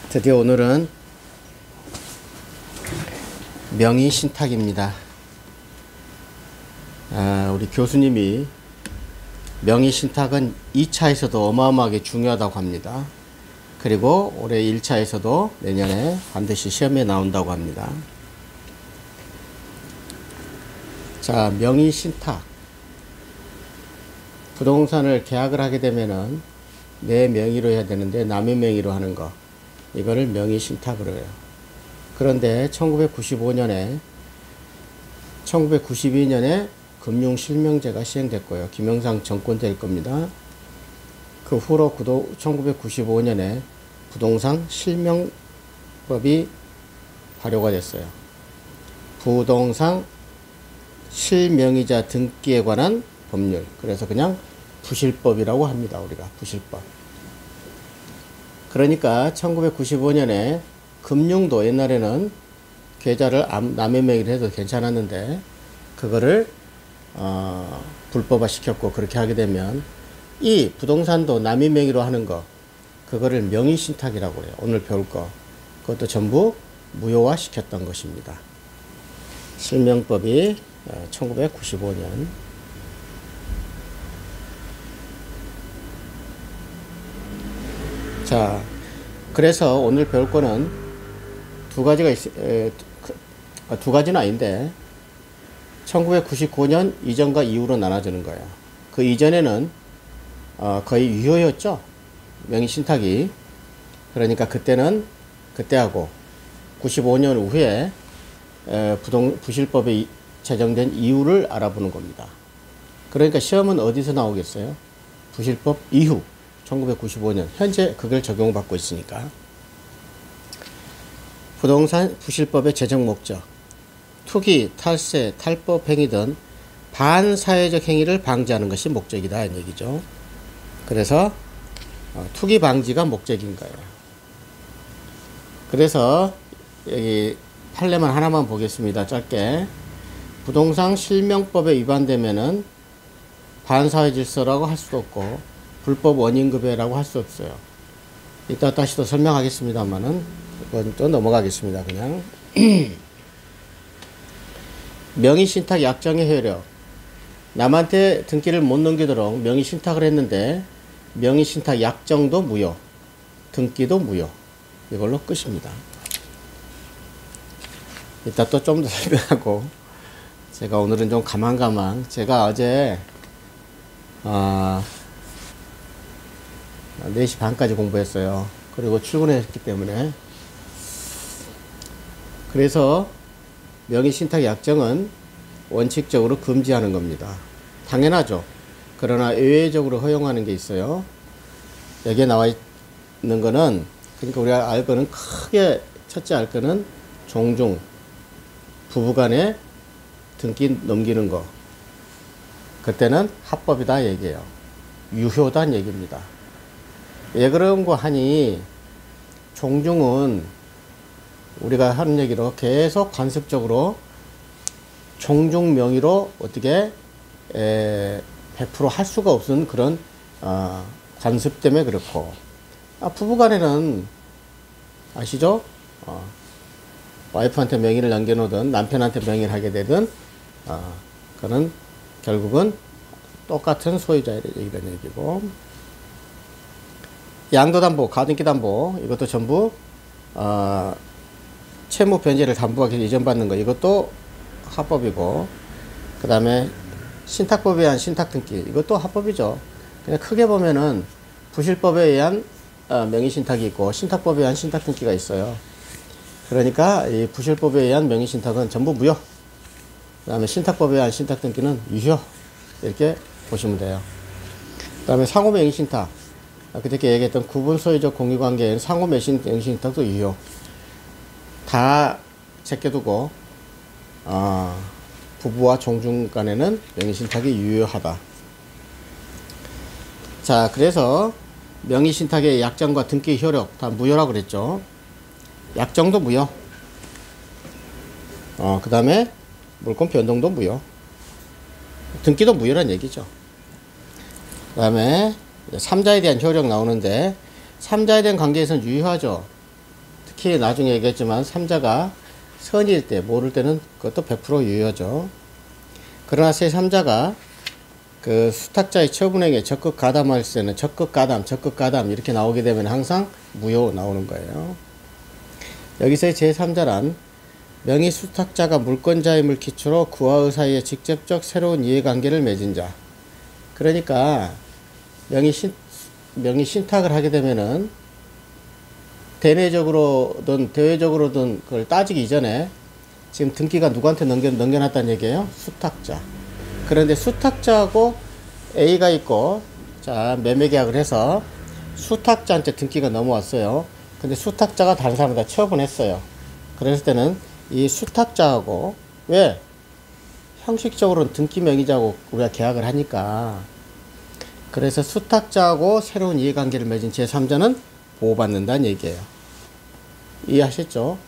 드디어 오늘은 명의신탁입니다. 우리 교수님이 명의신탁은 2차에서도 어마어마하게 중요하다고 합니다. 그리고 올해 1차에서도 내년에 반드시 시험에 나온다고 합니다. 자, 명의신탁. 부동산을 계약을 하게 되면은 내 명의로 해야 되는데 남의 명의로 하는 거, 이거를 명의신탁으로 해요. 그런데 1992년에 금융실명제가 시행됐고요. 김영삼 정권 될 겁니다. 그 후로 1995년에 부동산 실명법이 발효가 됐어요. 부동산 실명의자 등기에 관한 법률. 그래서 그냥 부실법이라고 합니다. 우리가 부실법. 그러니까 1995년에 금융도 옛날에는 계좌를 남의 명의로 해도 괜찮았는데 그거를 불법화 시켰고, 그렇게 하게 되면 이 부동산도 남의 명의로 하는 거, 그거를 명의신탁이라고 해요. 오늘 배울 거, 그것도 전부 무효화 시켰던 것입니다. 실명법이 1995년. 자, 그래서 오늘 배울 거는 두 가지는 아닌데 1999년 이전과 이후로 나눠지는 거예요. 그 이전에는 거의 유효였죠, 명의신탁이. 그러니까 그때하고 95년 후에 부실법이 제정된 이유를 알아보는 겁니다. 그러니까 시험은 어디서 나오겠어요? 부실법 이후 1995년, 현재 그걸 적용받고 있으니까. 부동산 부실법의 제정 목적, 투기, 탈세, 탈법 행위 등 반사회적 행위를 방지하는 것이 목적이다, 이 얘기죠. 그래서 투기 방지가 목적인 거예요. 그래서 여기 판례만 하나만 보겠습니다. 짧게. 부동산 실명법에 위반되면은 반사회 질서라고 할 수도 없고 불법 원인급여라고 할 수 없어요. 이따 다시 또 설명하겠습니다만은 이건 또 넘어가겠습니다. 그냥. 명의신탁 약정의 효력. 남한테 등기를 못 넘기도록 명의신탁을 했는데 명의신탁 약정도 무효, 등기도 무효. 이걸로 끝입니다. 이따 또 좀 더 설명하고, 제가 오늘은 좀 가망가망, 제가 어제 4시 반까지 공부했어요. 그리고 출근했기 때문에. 그래서 명의신탁 약정은 원칙적으로 금지하는 겁니다. 당연하죠. 그러나 예외적으로 허용하는 게 있어요. 여기에 나와 있는 거는, 그러니까 우리가 알 거는, 크게 첫째 알 거는 종중, 부부간에 등기 넘기는 거, 그때는 합법이다 얘기예요. 유효단 얘기입니다. 왜 그런 거 하니, 종중은 우리가 하는 얘기로 계속 관습적으로 종중 명의로 어떻게 100% 할 수가 없는 그런 관습 때문에 그렇고, 부부간에는 아시죠? 와이프한테 명의를 남겨놓든 남편한테 명의를 하게 되든 그는 결국은 똑같은 소유자의 이런 얘기고, 양도담보, 가등기담보, 이것도 전부 채무 변제를 담보하기 위해 이전받는 거, 이것도 합법이고, 그 다음에 신탁법에 의한 신탁등기, 이것도 합법이죠. 그냥 크게 보면은 부실법에 의한 명의신탁이 있고 신탁법에 의한 신탁등기가 있어요. 그러니까 이 부실법에 의한 명의신탁은 전부 무효, 그 다음에 신탁법에 의한 신탁등기는 유효, 이렇게 보시면 돼요. 그 다음에 상호명의신탁, 그저께 얘기했던 구분소유적 공유관계인 상호명의신탁도 유효. 다 제껴두고 부부와 종중 간에는 명의신탁이 유효하다. 자, 그래서 명의신탁의 약정과 등기 효력 다 무효라고 그랬죠. 약정도 무효. 그 다음에 물권 변동도 무효. 등기도 무효란 얘기죠. 그 다음에 3자에 대한 효력 나오는데, 3자에 대한 관계에서는 유효하죠. 특히 나중에 얘기했지만 삼자가 선일 때, 모를 때는 그것도 100% 유효죠. 그러나 제3자가 그 수탁자의 처분행위에 적극 가담할 때는 적극 가담 이렇게 나오게 되면 항상 무효 나오는 거예요. 여기서의 제3자란 명의 수탁자가 물권자임을 기초로 그와의 사이에 직접적 새로운 이해관계를 맺은 자. 그러니까 명의 신탁을 하게 되면은 대내적으로든 대외적으로든 그걸 따지기 이전에 지금 등기가 누구한테 넘겨놨다는 얘기예요? 수탁자. 그런데 수탁자하고 A가 있고, 자, 매매계약을 해서 수탁자한테 등기가 넘어왔어요. 근데 수탁자가 다른 사람한테 처분했어요. 그랬을 때는 이 수탁자하고, 왜? 형식적으로는 등기 명의자하고 우리가 계약을 하니까. 그래서 수탁자하고 새로운 이해관계를 맺은 제3자는 보호받는다는 얘기예요. 이해하셨죠?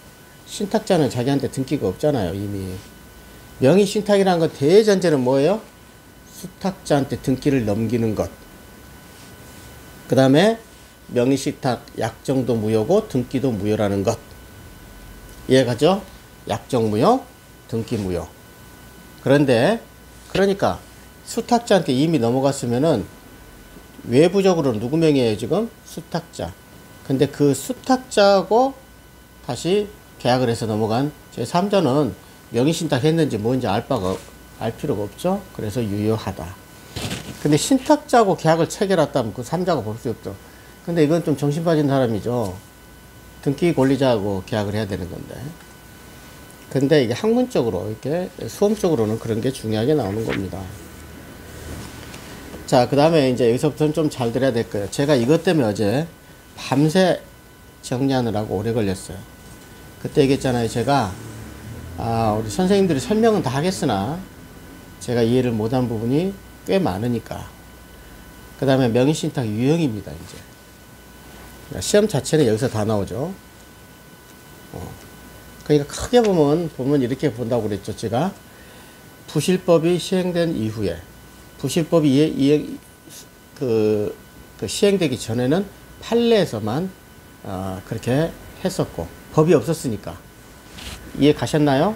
신탁자는 자기한테 등기가 없잖아요, 이미. 명의 신탁이라는 건 대전제는 뭐예요? 수탁자한테 등기를 넘기는 것. 그 다음에 명의 신탁 약정도 무효고 등기도 무효라는 것. 이해가죠? 약정 무효, 등기 무효. 그런데 그러니까 수탁자한테 이미 넘어갔으면은 외부적으로는 누구 명의예요, 지금? 수탁자. 근데 그 수탁자하고 다시 계약을 해서 넘어간 제3자는 명의신탁 했는지 뭔지 알 필요가 없죠. 그래서 유효하다. 근데 신탁자하고 계약을 체결했다면 그 3자가 볼 수 없죠. 근데 이건 좀 정신 빠진 사람이죠. 등기 권리자하고 계약을 해야 되는 건데. 근데 이게 학문적으로, 이렇게 수험적으로는 그런 게 중요하게 나오는 겁니다. 자, 그 다음에 이제 여기서부터는 좀 잘 들어야 될 거예요. 제가 이것 때문에 어제 밤새 정리하느라고 오래 걸렸어요. 그때 얘기했잖아요. 제가, 우리 선생님들이 설명은 다 하겠으나, 제가 이해를 못한 부분이 꽤 많으니까. 그 다음에 명의신탁 유형입니다, 이제. 시험 자체는 여기서 다 나오죠. 그러니까 크게 보면 이렇게 본다고 그랬죠. 제가 부실법이 시행된 이후에, 부실법이 시행되기 전에는 판례에서만 그렇게 했었고 법이 없었으니까. 이해 가셨나요?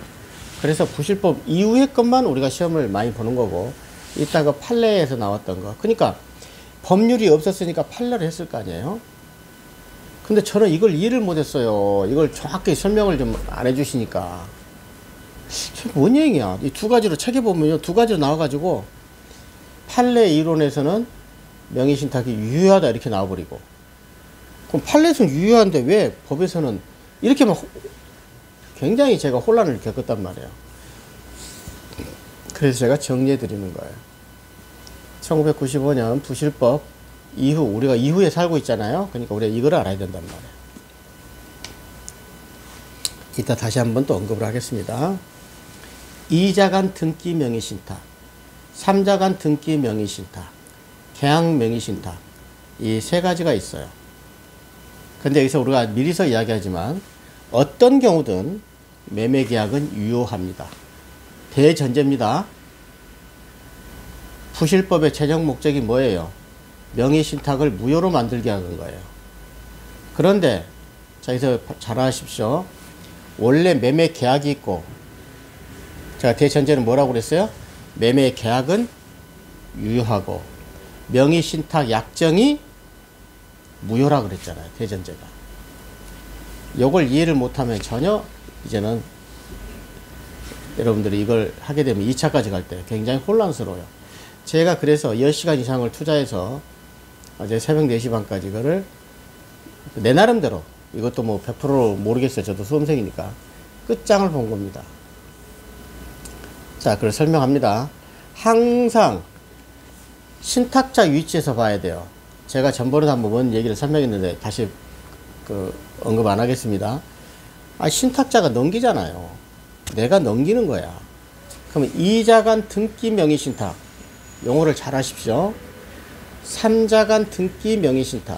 그래서 부실법 이후의 것만 우리가 시험을 많이 보는 거고, 이따가 판례에서 나왔던 거. 그러니까 법률이 없었으니까 판례를 했을 거 아니에요. 근데 저는 이걸 이해를 못했어요. 이걸 정확히 설명을 좀 안 해주시니까. 뭔 얘기야? 이 두 가지로 책에 보면요, 두 가지로 나와가지고 판례 이론에서는 명의신탁이 유효하다 이렇게 나와버리고, 그럼 판례에서는 유효한데 왜 법에서는 이렇게 막 굉장히 제가 혼란을 겪었단 말이에요. 그래서 제가 정리해 드리는 거예요. 1995년 부실법 이후, 우리가 이후에 살고 있잖아요. 그러니까 우리가 이걸 알아야 된단 말이에요. 이따 다시 한번 또 언급을 하겠습니다. 2자 간 등기 명의신탁, 3자 간 등기 명의신탁, 계약 명의신탁, 이 세 가지가 있어요. 근데 여기서 우리가 미리서 이야기하지만 어떤 경우든 매매계약은 유효합니다. 대전제입니다. 부실법의 최종 목적이 뭐예요? 명의신탁을 무효로 만들게 하는 거예요. 그런데 자, 여기서 잘 아십시오. 원래 매매계약이 있고, 제가 대전제는 뭐라고 그랬어요? 매매계약은 유효하고 명의신탁 약정이 무효라 그랬잖아요. 대전제가. 요걸 이해를 못하면 전혀 이제는 여러분들이 이걸 하게 되면 2차까지 갈 때 굉장히 혼란스러워요. 제가 그래서 10시간 이상을 투자해서 어제 새벽 4시 반까지 이거를 내 나름대로, 이것도 뭐 100% 모르겠어요. 저도 수험생이니까 끝장을 본 겁니다. 자, 그걸 설명합니다. 항상 신탁자 위치에서 봐야 돼요. 제가 전번에도 한번 얘기를 설명했는데 다시 언급 안 하겠습니다. 신탁자가 넘기잖아요. 내가 넘기는 거야. 그러면 2자 간 등기 명의신탁, 용어를 잘 하십시오. 3자 간 등기 명의신탁,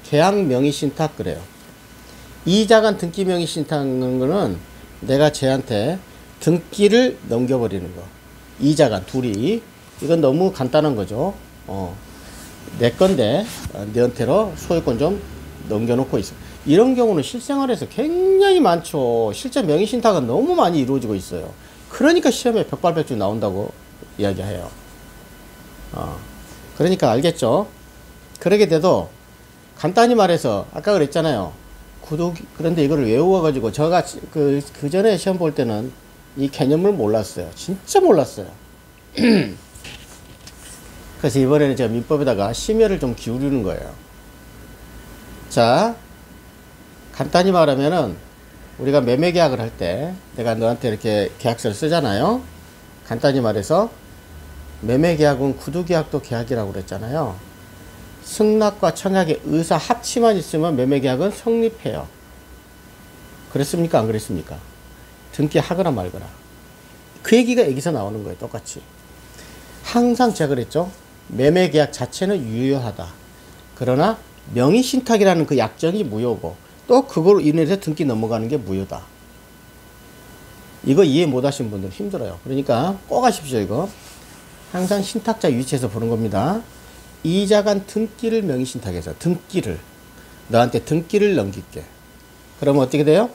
계약 명의신탁 그래요. 2자 간 등기 명의신탁은 거는 내가 쟤한테 등기를 넘겨버리는 거. 2자 간 둘이. 이건 너무 간단한 거죠. 내 건데 너한테로 소유권 좀 넘겨놓고 있어. 이런 경우는 실생활에서 굉장히 많죠. 실제 명의신탁은 너무 많이 이루어지고 있어요. 그러니까 시험에 백발백중 나온다고 이야기해요. 그러니까 알겠죠? 그러게 돼도 간단히 말해서 아까 그랬잖아요. 그런데 이거를 외워가지고 제가 그 전에 시험 볼 때는 이 개념을 몰랐어요. 진짜 몰랐어요. 그래서 이번에는 제가 민법에다가 심혈을 좀 기울이는 거예요. 자, 간단히 말하면은 우리가 매매 계약을 할 때 내가 너한테 이렇게 계약서를 쓰잖아요. 간단히 말해서 매매 계약은 구두 계약도 계약이라고 그랬잖아요. 승낙과 청약의 의사 합치만 있으면 매매 계약은 성립해요. 그랬습니까? 안 그랬습니까? 등기하거나 말거나. 그 얘기가 여기서 나오는 거예요. 똑같이. 항상 제가 그랬죠. 매매 계약 자체는 유효하다. 그러나 명의신탁이라는 그 약정이 무효고 또 그걸로 인해서 등기 넘어가는 게 무효다. 이거 이해 못 하신 분들 힘들어요. 그러니까 꼭 하십시오. 이거 항상 신탁자 위치에서 보는 겁니다. 이자간 등기를 명의신탁해서 등기를 너한테 등기를 넘길게. 그러면 어떻게 돼요?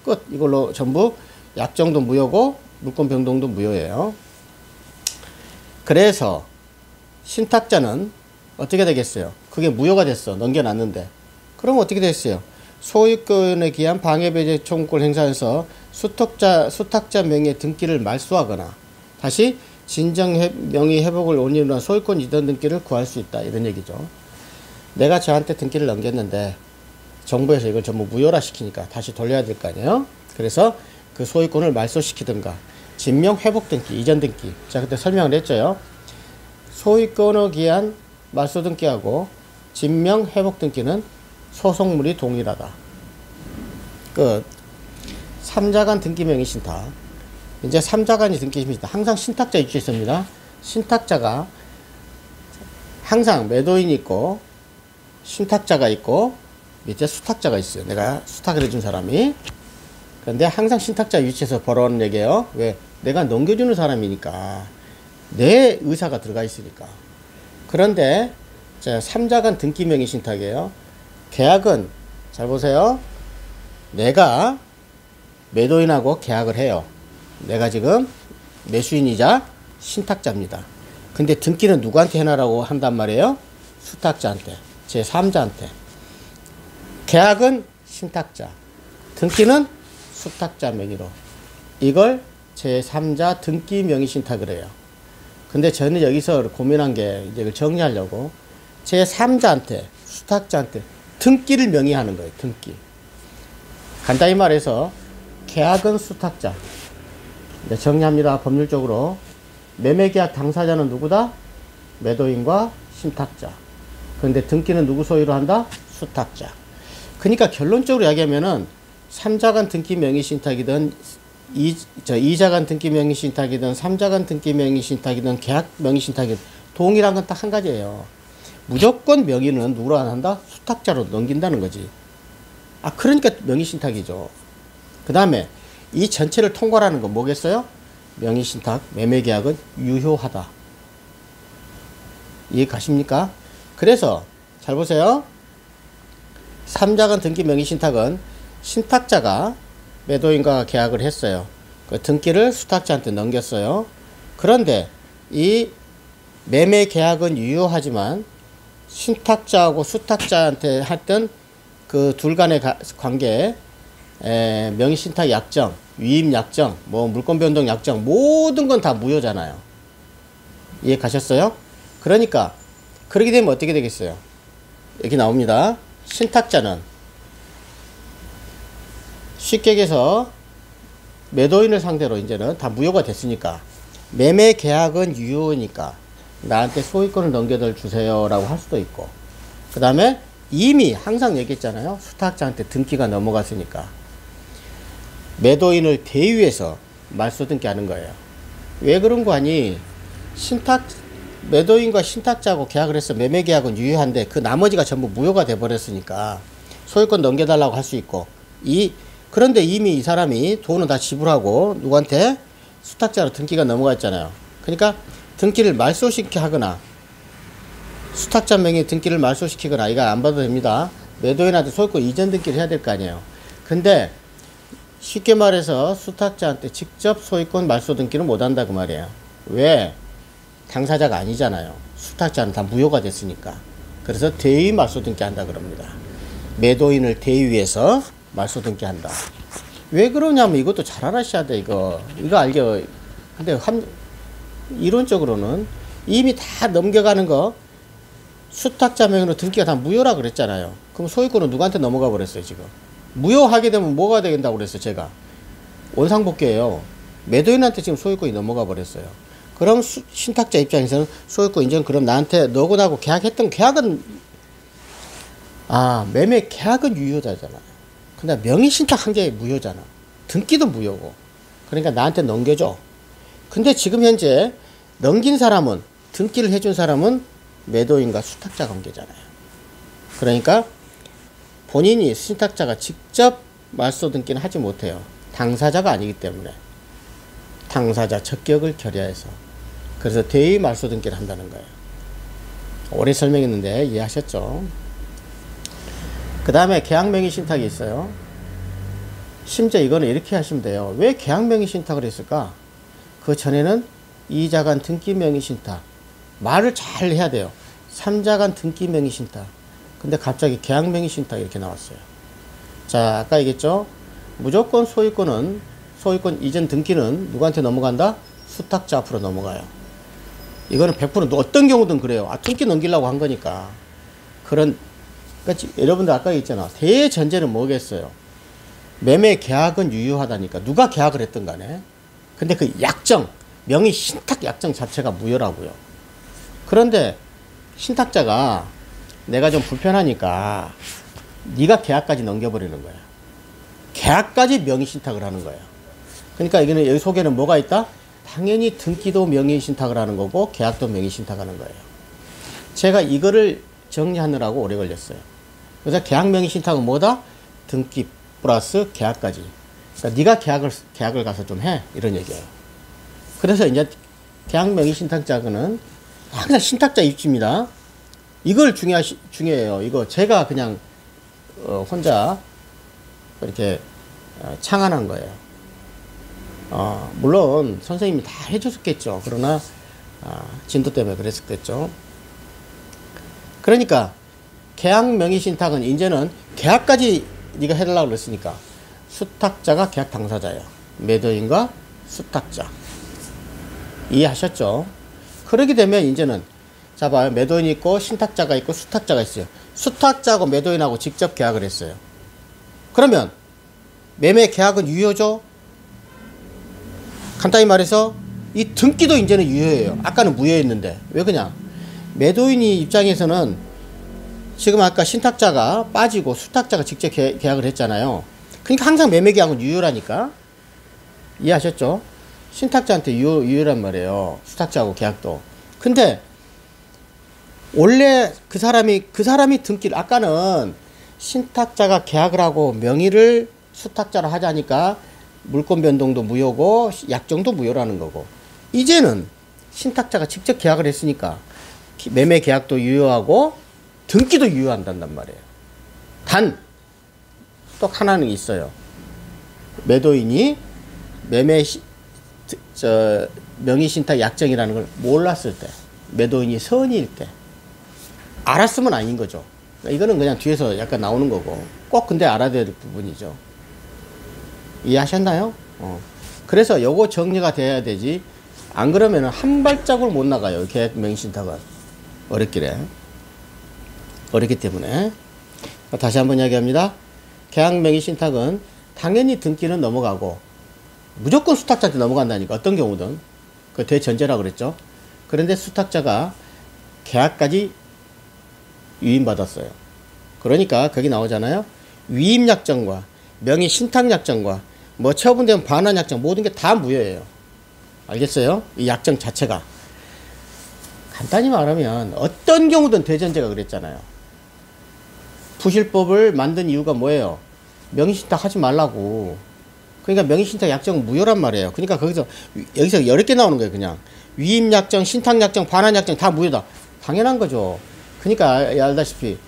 끝. 이걸로 전부 약정도 무효고 물권 변동도 무효예요. 그래서 신탁자는 어떻게 되겠어요? 그게 무효가 됐어. 넘겨놨는데. 그럼 어떻게 됐어요? 소유권에 기한 방해배제 청구권 행사해서 수탁자 명의의 등기를 말소하거나 다시 진정 명의 회복을 원인으로 한 소유권 이전 등기를 구할 수 있다. 이런 얘기죠. 내가 저한테 등기를 넘겼는데 정부에서 이걸 전부 무효라 시키니까 다시 돌려야 될 거 아니에요? 그래서 그 소유권을 말소시키든가 진명 회복 등기, 이전 등기. 자, 그때 설명을 했죠. 소유권에 기한 말소 등기하고 진명 회복 등기는 소송물이 동일하다. 끝. 3자간 등기 명의 신탁. 이제 3자간이 등기 신탁. 항상 신탁자 위치에서입니다. 신탁자가 항상 매도인이 있고 신탁자가 있고 밑에 수탁자가 있어요. 내가 수탁을 해준 사람이. 그런데 항상 신탁자 위치에서 벌어오는 얘기예요. 왜? 내가 넘겨주는 사람이니까. 내 의사가 들어가 있으니까. 그런데 자, 3자간 등기 명의 신탁이에요. 계약은 잘 보세요. 내가 매도인하고 계약을 해요. 내가 지금 매수인이자 신탁자입니다. 근데 등기는 누구한테 해놔라고 한단 말이에요? 수탁자한테, 제3자한테. 계약은 신탁자, 등기는 수탁자 명의로. 이걸 제3자 등기 명의 신탁을 해요. 근데 저는 여기서 고민한 게 이제 이걸 정리하려고 제3자한테, 수탁자한테 등기를 명의하는 거예요. 등기. 간단히 말해서 계약은 수탁자. 이제 정리합니다. 법률적으로 매매계약 당사자는 누구다? 매도인과 신탁자. 그런데 등기는 누구 소유로 한다? 수탁자. 그러니까 결론적으로 이야기하면은 3자간 등기 명의 신탁이든 2자간 등기 명의 신탁이든 3자간 등기 명의 신탁이든 계약 명의 신탁이든 동일한 건 딱 한 가지예요. 무조건 명의는 누구로 한다? 수탁자로 넘긴다는 거지. 그러니까 명의신탁이죠. 그 다음에 이 전체를 통과하는 건 뭐겠어요? 명의신탁, 매매계약은 유효하다. 이해 가십니까? 그래서 잘 보세요. 3자간 등기 명의신탁은 신탁자가 매도인과 계약을 했어요. 그 등기를 수탁자한테 넘겼어요. 그런데 이 매매계약은 유효하지만 신탁자하고 수탁자한테 했던 그 둘 간의 관계, 명의신탁 약정, 위임 약정, 뭐 물권 변동 약정, 모든 건 다 무효잖아요. 이해 가셨어요? 그러니까 그렇게 되면 어떻게 되겠어요? 여기 나옵니다. 신탁자는 쉽게 얘기해서 매도인을 상대로 이제는 다 무효가 됐으니까 매매 계약은 유효니까 나한테 소유권을 넘겨들 주세요 라고 할 수도 있고, 그 다음에 이미 항상 얘기했잖아요. 수탁자한테 등기가 넘어갔으니까 매도인을 대위해서 말소 등기하는 거예요. 왜 그런 거 아니? 매도인과 신탁자하고 계약을 해서 매매 계약은 유효한데 그 나머지가 전부 무효가 돼 버렸으니까 소유권 넘겨달라고 할 수 있고, 그런데 이미 이 사람이 돈은 다 지불하고 누구한테? 수탁자로 등기가 넘어갔잖아요. 그러니까 등기를 말소시키게 하거나 수탁자 명의 등기를 말소시키거나 이거 안 봐도 됩니다. 매도인한테 소유권 이전 등기를 해야 될 거 아니에요. 근데 쉽게 말해서 수탁자한테 직접 소유권 말소 등기를 못 한다 그 말이에요. 왜? 당사자가 아니잖아요. 수탁자는 다 무효가 됐으니까. 그래서 대위 말소 등기 한다 그럽니다. 매도인을 대위해서 말소 등기 한다. 왜 그러냐면 이것도 잘 알아셔야 돼. 이거 알겨. 근데 이론적으로는 이미 다 넘겨가는 거 수탁자 명의로 등기가 다 무효라 그랬잖아요. 그럼 소유권은 누구한테 넘어가 버렸어요 지금. 무효하게 되면 뭐가 된다고 그랬어요 제가. 원상복귀예요. 매도인한테 지금 소유권이 넘어가 버렸어요. 그럼 신탁자 입장에서는 소유권 인정, 그럼 나한테 너고 나고 계약했던 계약은 매매 계약은 유효자잖아. 근데 명의신탁 한 게 무효잖아. 등기도 무효고. 그러니까 나한테 넘겨줘. 근데 지금 현재 넘긴 사람은, 등기를 해준 사람은 매도인과 수탁자 관계잖아요. 그러니까 본인이 신탁자가 직접 말소 등기는 하지 못해요. 당사자가 아니기 때문에. 당사자 적격을 결의해서. 그래서 대의 말소 등기를 한다는 거예요. 오래 설명했는데 이해하셨죠? 그 다음에 계약명의 신탁이 있어요. 심지어 이거는 이렇게 하시면 돼요. 왜 계약명의 신탁을 했을까? 그 전에는 2자간 등기명의 신탁. 말을 잘 해야 돼요. 3자간 등기명의 신탁. 근데 갑자기 계약명의 신탁 이렇게 나왔어요. 자, 아까 얘기했죠? 무조건 소유권 이전 등기는 누구한테 넘어간다? 수탁자 앞으로 넘어가요. 이거는 100% 어떤 경우든 그래요. 등기 넘기려고 한 거니까. 그러니까 여러분들 아까 얘기했잖아. 대전제는 뭐겠어요? 매매 계약은 유효하다니까. 누가 계약을 했든 간에. 근데 그 약정, 명의 신탁 약정 자체가 무효라고요. 그런데 신탁자가 내가 좀 불편하니까 네가 계약까지 넘겨버리는 거야. 계약까지 명의 신탁을 하는 거야. 그러니까 이거는 여기 속에는 뭐가 있다? 당연히 등기도 명의 신탁을 하는 거고 계약도 명의 신탁하는 거예요. 제가 이거를 정리하느라고 오래 걸렸어요. 그래서 계약 명의 신탁은 뭐다? 등기 플러스 계약까지. 그러니까 네가 계약을 가서 좀 해, 이런 얘기예요. 그래서 이제 계약 명의 신탁자는 항상 신탁자 입지입니다. 이걸 중요해요. 이거 제가 그냥 혼자 이렇게 창안한 거예요. 물론 선생님이 다 해줬겠죠. 그러나 진도 때문에 그랬었겠죠. 그러니까 계약 명의 신탁은 이제는 계약까지 네가 해달라고 그랬으니까 수탁자가 계약 당사자예요. 매도인과 수탁자. 이해하셨죠? 그렇게 되면 이제는 자 봐요. 매도인이 있고 신탁자가 있고 수탁자가 있어요. 수탁자하고 매도인하고 직접 계약을 했어요. 그러면 매매 계약은 유효죠? 간단히 말해서 이 등기도 이제는 유효해요. 아까는 무효였는데. 왜 그냥? 매도인이 입장에서는 지금 아까 신탁자가 빠지고 수탁자가 직접 계약을 했잖아요. 그러니까 항상 매매 계약은 유효라니까. 이해하셨죠? 신탁자한테 유효란 말이에요. 수탁자하고 계약도. 근데 원래 그 사람이 등기를, 아까는 신탁자가 계약을 하고 명의를 수탁자로 하자니까 물권 변동도 무효고 약정도 무효라는 거고, 이제는 신탁자가 직접 계약을 했으니까 매매 계약도 유효하고 등기도 유효한단 말이에요. 단 또 하나는 있어요. 매도인이 명의 신탁 약정이라는 걸 몰랐을 때, 매도인이 선의일 때, 알았으면 아닌 거죠. 이거는 그냥 뒤에서 약간 나오는 거고, 꼭 근데 알아야 될 부분이죠. 이해하셨나요? 그래서 요거 정리가 돼야 되지, 안 그러면 한 발자국을 못 나가요. 계약 명의 신탁은 어렵기 때문에. 다시 한번 이야기합니다. 계약 명의 신탁은 당연히 등기는 넘어가고 무조건 수탁자한테 넘어간다니까. 어떤 경우든. 그 대전제라고 그랬죠. 그런데 수탁자가 계약까지 위임받았어요. 그러니까 거기 나오잖아요. 위임약정과 명의 신탁약정과 뭐 처분되면 반환약정, 모든 게 다 무효예요. 알겠어요? 이 약정 자체가. 간단히 말하면 어떤 경우든 대전제가 그랬잖아요. 부실법을 만든 이유가 뭐예요? 명의신탁 하지 말라고. 그러니까 명의신탁 약정은 무효란 말이에요. 그러니까 여기서 여러 개 나오는 거예요. 그냥 위임약정, 신탁약정, 반환약정 다 무효다. 당연한 거죠. 그러니까 알다시피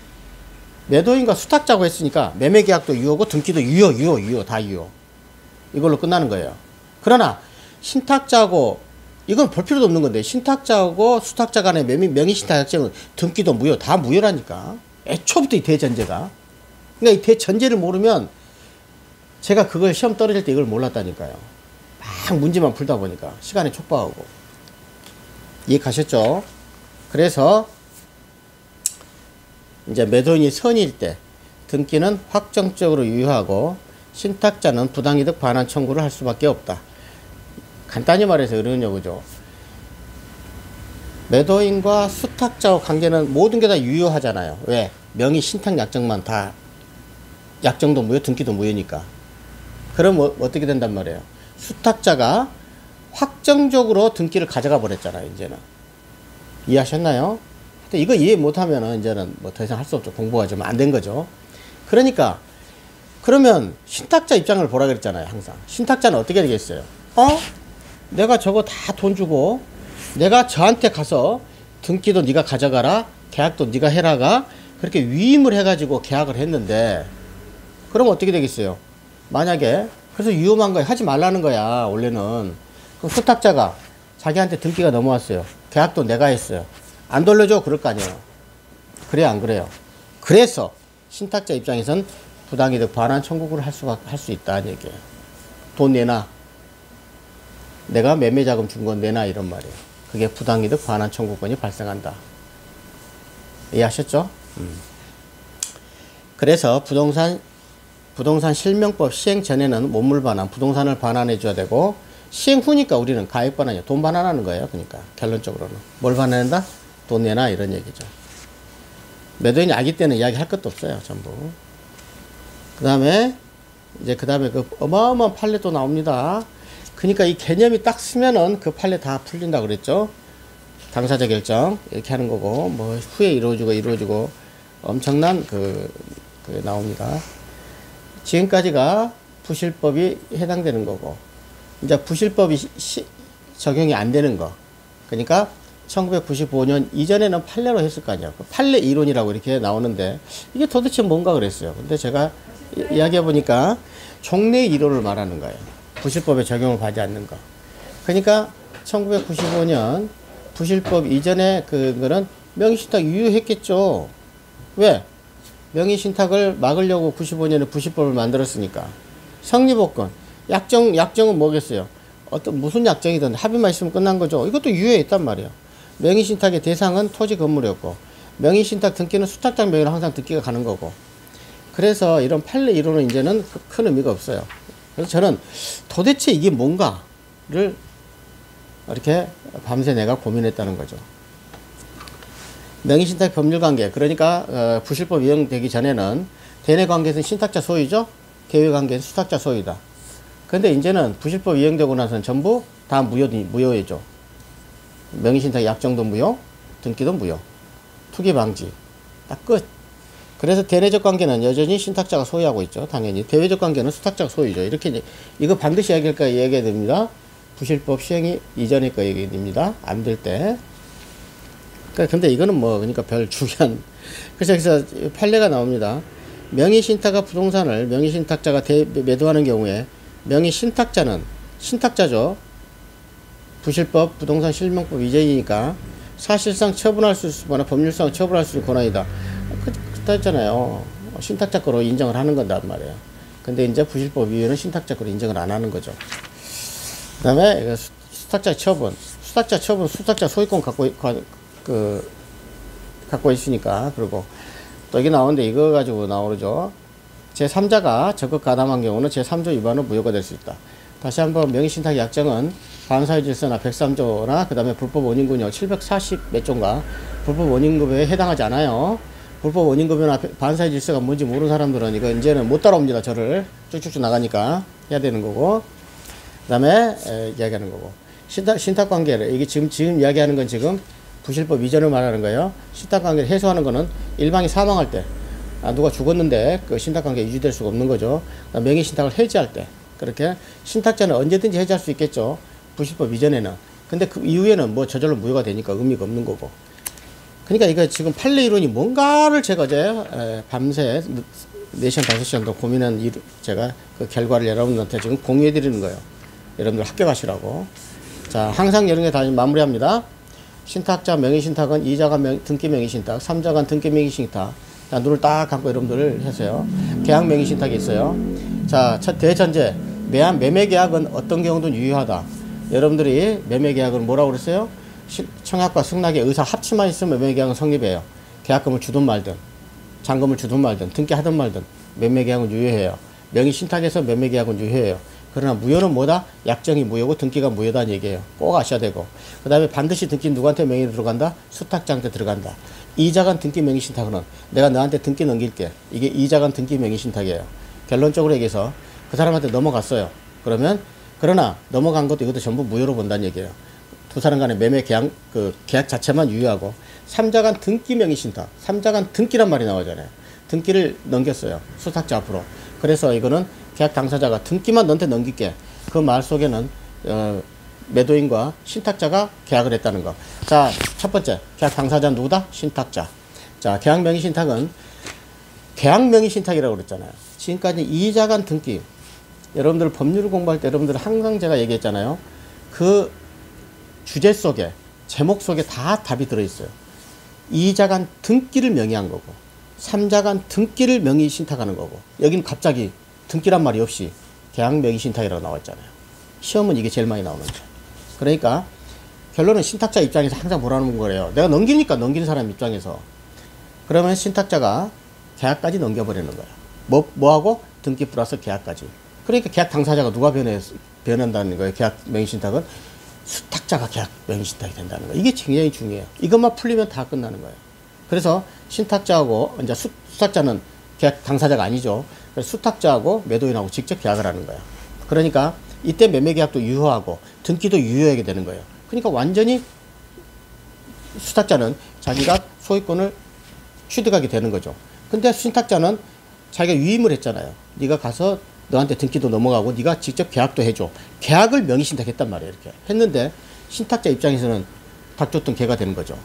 매도인과 수탁자고 했으니까 매매계약도 유효고 등기도 유효 다 유효. 이걸로 끝나는 거예요. 그러나 신탁자고 이건 볼 필요도 없는 건데 신탁자하고 수탁자 간의 명의신탁 약정은 등기도 무효 다 무효라니까. 애초부터 이 대전제가. 그러니까 이 대전제를 모르면 제가 그걸 시험 떨어질 때 이걸 몰랐다니까요. 막 문제만 풀다 보니까 시간이 촉박하고. 이해가셨죠? 그래서 이제 매도인이 선일 때 등기는 확정적으로 유효하고 신탁자는 부당이득 반환 청구를 할 수밖에 없다. 간단히 말해서 이런 거죠. 매도인과 수탁자와 관계는 모든 게 다 유효하잖아요. 왜? 명의 신탁 약정만 다 약정도 무효, 등기도 무효니까. 그럼 어떻게 된단 말이에요? 수탁자가 확정적으로 등기를 가져가 버렸잖아요. 이제는 이해하셨나요? 이거 이해 못하면은 이제는 뭐 더 이상 할 수 없죠. 공부가 좀 안 된 거죠. 그러니까 그러면 신탁자 입장을 보라 그랬잖아요. 항상 신탁자는 어떻게 되겠어요? 내가 저거 다 돈 주고 내가 저한테 가서 등기도 네가 가져가라, 계약도 네가 해라가 그렇게 위임을 해가지고 계약을 했는데 그럼 어떻게 되겠어요? 만약에 그래서 위험한 거 하지 말라는 거야 원래는. 그럼 수탁자가 자기한테 등기가 넘어왔어요. 계약도 내가 했어요. 안 돌려줘? 그럴 거 아니에요. 그래요, 안 그래요? 그래서 신탁자 입장에선 부당이득 반환 청구를 할 수 있다는 얘기예요. 돈 내놔. 내가 매매자금 준 건 내놔 이런 말이에요. 그게 부당이득 반환 청구권이 발생한다. 이해하셨죠? 그래서 부동산 실명법 시행 전에는 몸물 반환, 부동산을 반환해 줘야 되고 시행 후니까 우리는 가액 반환이야. 돈 반환하는 거예요. 그러니까 결론적으로는 뭘 반환한다? 돈 내놔 이런 얘기죠. 매도인이 아기 때는 이야기할 것도 없어요. 전부. 그 다음에 그 어마어마한 판례 또 나옵니다. 그러니까 이 개념이 딱 쓰면은 그 판례 다 풀린다 그랬죠. 당사자 결정 이렇게 하는 거고 뭐 후에 이루어지고 엄청난 그 나옵니다. 지금까지가 부실법이 해당되는 거고 이제 부실법이 적용이 안 되는 거. 그러니까 1995년 이전에는 판례로 했을 거 아니야. 판례 이론이라고 이렇게 나오는데 이게 도대체 뭔가 그랬어요. 근데 제가 이야기해 보니까 종래 이론을 말하는 거예요. 부실법에 적용을 받지 않는 거. 그러니까 1995년 부실법 이전에 그거는 명의신탁 유효했겠죠. 왜? 명의신탁을 막으려고 95년에 부실법을 만들었으니까. 성립법권. 약정은 뭐겠어요? 무슨 약정이든 합의만 있으면 끝난 거죠. 이것도 유효했단 말이에요. 명의신탁의 대상은 토지 건물이었고, 명의신탁 등기는 수탁자 명의로 항상 등기가 가는 거고. 그래서 이런 판례 이론은 이제는 큰 의미가 없어요. 그래서 저는 도대체 이게 뭔가를 이렇게 밤새 내가 고민했다는 거죠. 명의신탁 법률관계, 그러니까 부실법 이용되기 전에는 대내관계에서는 신탁자 소유죠. 계획관계에서 수탁자 소유다. 근데 이제는 부실법 이용되고 나서는 전부 다 무효해져. 명의신탁 약정도 무효, 등기도 무효. 투기 방지. 딱 끝. 그래서 대내적 관계는 여전히 신탁자가 소유하고 있죠. 당연히. 대외적 관계는 수탁자가 소유죠. 이렇게 이거 반드시 얘기해야 됩니다. 부실법 시행이 이전의 거 얘기됩니다. 안 될 때. 근데 이거는 그러니까 별 중요한. 그래서 판례가 나옵니다. 명의신탁과 부동산을 명의신탁자가 매도하는 경우에 명의신탁자는 신탁자죠. 부실법, 부동산 실명법 이전이니까 사실상 처분할 수 있거나 법률상 처분할 수 있는 권한이다. 그렇다 했잖아요. 신탁자 거로 인정을 하는 건단 말이에요. 근데 이제 부실법 이후에는 신탁자 거로 인정을 안 하는 거죠. 그 다음에 수탁자 처분. 수탁자 소유권 갖고 있으니까. 그리고 또 이게 나오는데 이거 가지고 나오죠. 제3자가 적극 가담한 경우는 제3조 위반으로 무효가 될 수 있다. 다시 한번 명의신탁 약정은 반사회 질서나 103조나 그 다음에 불법 원인구역 740 몇 조인가 불법 원인급여에 해당하지 않아요. 불법 원인급여나 반사회 질서가 뭔지 모르는 사람들은 이거 이제는 못 따라옵니다. 저를 쭉쭉쭉 나가니까 해야 되는 거고. 그 다음에 이야기하는 거고. 신탁관계를 이게 지금 이야기하는 건 지금 부실법 이전을 말하는 거예요. 신탁관계를 해소하는 거는 일방이 사망할 때 누가 죽었는데 그 신탁관계 유지될 수가 없는 거죠. 명의신탁을 해지할 때 그렇게 신탁자는 언제든지 해지할 수 있겠죠. 부실법 이전에는. 근데 그 이후에는 저절로 무효가 되니까 의미가 없는 거고. 그러니까 이거 지금 판례 이론이 뭔가를 제가 어제 밤새 4시간, 5시간 정도 고민한 제가 그 결과를 여러분들한테 지금 공유해 드리는 거예요. 여러분들 합격하시라고. 자, 항상 이런 게 다 마무리합니다. 신탁자 명의신탁은 2자간 등기 명의신탁, 3자간 등기 명의신탁. 자, 눈을 딱 감고 여러분들 하세요. 계약 명의신탁이 있어요. 자, 첫 대전제. 매매계약은 어떤 경우든 유효하다. 여러분들이 매매계약은 뭐라고 그랬어요? 청약과 승낙의 의사 합치만 있으면 매매계약은 성립해요. 계약금을 주든 말든, 잔금을 주든 말든, 등기하든 말든 매매계약은 유효해요. 명의신탁에서 매매계약은 유효해요. 그러나 무효는 뭐다? 약정이 무효고 등기가 무효다는 얘기예요. 꼭 아셔야 되고. 그 다음에 반드시 등기 누구한테 명의 들어간다? 수탁자한테 들어간다. 2자간 등기 명의신탁은 내가 너한테 등기 넘길게. 이게 2자간 등기 명의신탁이에요. 결론적으로 얘기해서 그 사람한테 넘어갔어요. 그러나 넘어간 것도 이것도 전부 무효로 본다는 얘기예요. 두 사람 간의 매매 계약, 계약 자체만 유효하고 3자간 등기 명의신탁. 3자간 등기란 말이 나오잖아요. 등기를 넘겼어요. 수탁자 앞으로. 그래서 이거는 계약 당사자가 등기만 너한테 넘길게. 그 말 속에는 매도인과 신탁자가 계약을 했다는 거. 자, 첫 번째 계약 당사자는 누구다? 신탁자. 자, 계약 명의신탁은 계약 명의신탁이라고 그랬잖아요. 지금까지 2자간 등기. 여러분들 법률 공부할 때 여러분들 항상 제가 얘기했잖아요. 그 주제 속에 제목 속에 다 답이 들어있어요. 2자간 등기를 명의한 거고 3자간 등기를 명의신탁하는 거고 여기는 갑자기 등기란 말이 없이 계약 명의신탁이라고 나와 있잖아요. 시험은 이게 제일 많이 나오는 거예요. 그러니까 결론은 신탁자 입장에서 항상 뭐라는 거예요. 내가 넘기니까 넘기는 사람 입장에서 그러면 신탁자가 계약까지 넘겨버리는 거예요. 뭐하고? 등기 플러스 계약까지. 그러니까 계약 당사자가 누가 변한다는 거예요. 계약 명의신탁은 수탁자가 계약 명의신탁이 된다는 거예요. 이게 굉장히 중요해요. 이것만 풀리면 다 끝나는 거예요. 그래서 신탁자하고 이제 수탁자는 계약 당사자가 아니죠. 그래서 수탁자하고 매도인하고 직접 계약을 하는 거예요. 그러니까 이때 매매계약도 유효하고 등기도 유효하게 되는 거예요. 그러니까 완전히 수탁자는 자기가 소유권을 취득하게 되는 거죠. 근데 신탁자는 자기가 위임을 했잖아요. 네가 가서 너한테 등기도 넘어가고 네가 직접 계약도 해줘. 계약을 명의신탁했단 말이에요. 이렇게 했는데 신탁자 입장에서는 닥쳤던 개가 되는 거죠.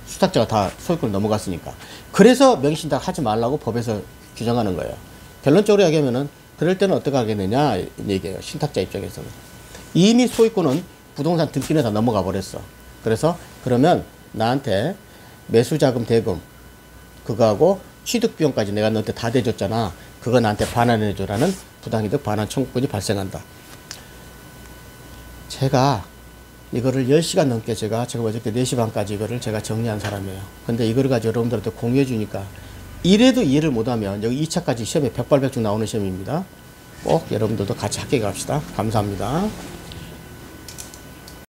수탁자가 다 소유권을 넘어갔으니까. 그래서 명의신탁 하지 말라고 법에서 규정하는 거예요. 결론적으로 얘기하면은 그럴 때는 어떻게 하겠느냐 이 얘기예요. 신탁자 입장에서는. 이미 소유권은 부동산 등기는 다 넘어가 버렸어. 그래서 그러면 나한테 매수자금 대금 그거하고 취득비용까지 내가 너한테 다 대줬잖아. 그거 나한테 반환해줘라는 부당이득 반환 청구권이 발생한다. 제가 이거를 10시간 넘게 제가 어저께 4시 반까지 이거를 제가 정리한 사람이에요. 근데 이거를 가지고 여러분들한테 공유해 주니까 이래도 이해를 못하면 여기 2차까지 시험에 백발백중 나오는 시험입니다. 꼭 여러분들도 같이 합격합시다. 감사합니다.